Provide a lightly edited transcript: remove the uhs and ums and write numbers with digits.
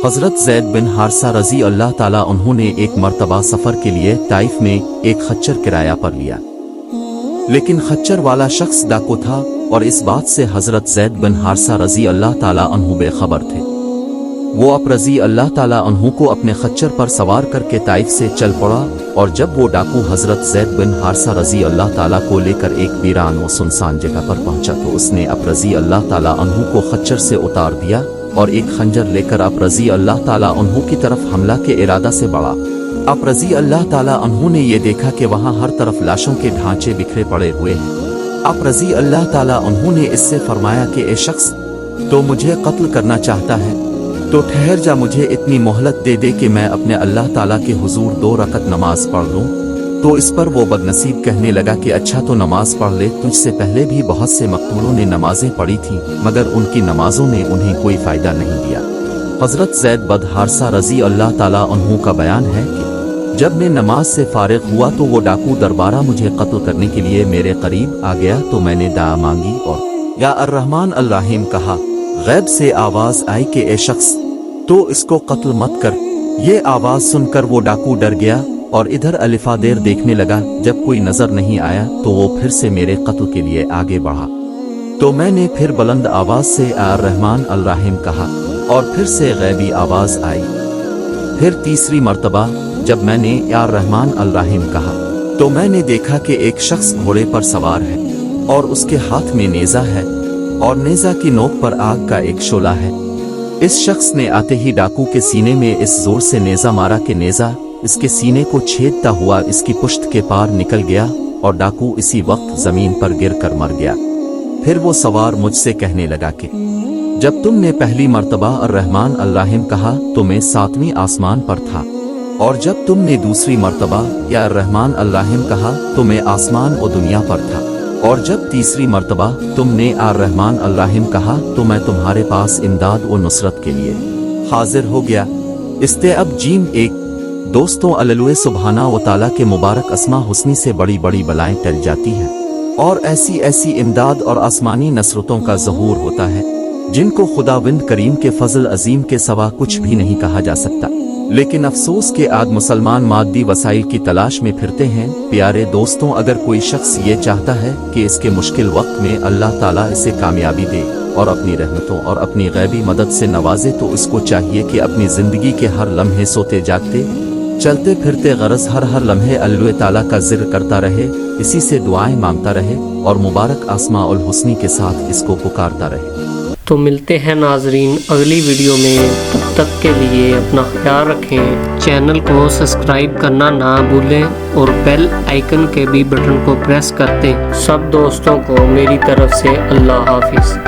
हज़रत ज़ैद बिन हारिसा रज़ी अल्लाह ताला अन्हु ने एक मर्तबा सफ़र के लिए ताइफ में एक खच्चर किराया पर लिया, लेकिन खच्चर वाला शख्स डाकू था और इस बात से हज़रत ज़ैद बिन हारिसा रज़ी अल्लाह ताला अन्हु बेखबर थे। वो अब रज़ी अल्लाह ताला अन्हु को अपने खच्चर पर सवार करके ताइफ से चल पड़ा, और जब वो डाकू हज़रत ज़ैद बिन हारिसा रज़ी अल्लाह ताला को लेकर एक वीरान व सुनसान जगह पर पहुंचा तो उसने अब रज़ी अल्लाह ताला अन्हु को खच्चर से उतार दिया और एक खंजर लेकर अब रज़ी अल्लाह ताला अन्हु की तरफ हमला के इरादा से बढ़ा। अब रज़ी अल्लाह ताला अन्हु ने ये देखा कि वहाँ हर तरफ लाशों के ढांचे बिखरे पड़े हुए हैं। अब रज़ी अल्लाह ताला अन्हु ने इससे फरमाया कि ए शख्स, तो मुझे कत्ल करना चाहता है तो ठहर जा, मुझे इतनी मोहलत दे दे कि मैं अपने अल्लाह ताला के हुजूर 2 रकत नमाज पढ़ लूँ। तो इस पर वो बदनसीब कहने लगा कि अच्छा तो नमाज पढ़ ले, तुझसे पहले भी बहुत से मकतूलों ने नमाजें पढ़ी थीं मगर उनकी नमाजों ने उन्हें कोई फ़ायदा नहीं दिया। हज़रत ज़ैद बिन हारिसा रज़ी अल्लाह ताला अन्हु का बयान है कि जब मैं नमाज से फारिग हुआ तो वो डाकू दरबारा मुझे कत्ल करने के लिए मेरे करीब आ गया, तो मैंने दुआ मांगी और या अर्रहमान अर्रहीम कहा। गैब से आवाज़ आई कि ए शख्स, तो इसको कत्ल मत कर। ये आवाज़ सुनकर वो डाकू डर गया और इधर अलिफादेर देखने लगा। जब कोई नजर नहीं आया तो वो फिर से मेरे कत्ल के लिए आगे बढ़ा, तो मैंने फिर बुलंद आवाज़ से अर्रहमान अर्रहीम कहा और फिर से गैबी आवाज़ आई। फिर तीसरी मर्तबा जब मैंने या रहमान अर्रहीम कहा तो मैंने देखा कि एक शख्स घोड़े पर सवार है और उसके हाथ में नेज़ा है और नेज़ा की नोक पर आग का एक शोला है। इस शख्स ने आते ही डाकू के सीने में इस जोर से नेज़ा मारा कि नेज़ा इसके सीने को छेदता हुआ इसकी पुश्त के पार निकल गया और डाकू इसी वक्त जमीन पर गिर कर मर गया। फिर वो सवार मुझसे कहने लगा कि जब तुमने पहली मर्तबा अर्रहमान अर्रहीम कहा तो मैं 7वीं आसमान पर था, और जब तुमने दूसरी मर्तबा या अर्रहमान अर्रहीम कहा तो मैं आसमान और दुनिया पर था, और जब तीसरी मर्तबा तुमने अर्रहमान अर्रहीम कहा तो मैं तुम्हारे पास इमदाद और नुसरत के लिए हाजिर हो गया। इसते अब जीम 1 दोस्तों, अल्लाह सुब्हाना व तआला के मुबारक अस्मा हुस्नी से बड़ी बड़ी बलाएं टल जाती हैं और ऐसी ऐसी इमदाद और आसमानी नसरतों का ज़हूर होता है जिनको खुदावंद करीम के फजल अजीम के सिवा कुछ भी नहीं कहा जा सकता। लेकिन अफसोस के आज मुसलमान मादी वसाइल की तलाश में फिरते हैं। प्यारे दोस्तों, अगर कोई शख्स ये चाहता है कि इसके मुश्किल वक्त में अल्लाह ताला इसे कामयाबी दे और अपनी रहमतों और अपनी गैबी मदद से नवाजे, तो इसको चाहिए कि अपनी ज़िंदगी के हर लम्हे, सोते जागते, चलते फिरते, गरज हर लम्हे अल्लाह ताला का जिक्र करता रहे, इसी से दुआएं मांगता रहे और मुबारक आसमाउल हुस्नी के साथ इसको पुकारता रहे। तो मिलते हैं नाजरीन अगली वीडियो में, तब तक के लिए अपना ख्याल रखें। चैनल को सब्सक्राइब करना ना भूलें और बेल आइकन के भी बटन को प्रेस कर दें। सब दोस्तों को मेरी तरफ से अल्लाह हाफिज़।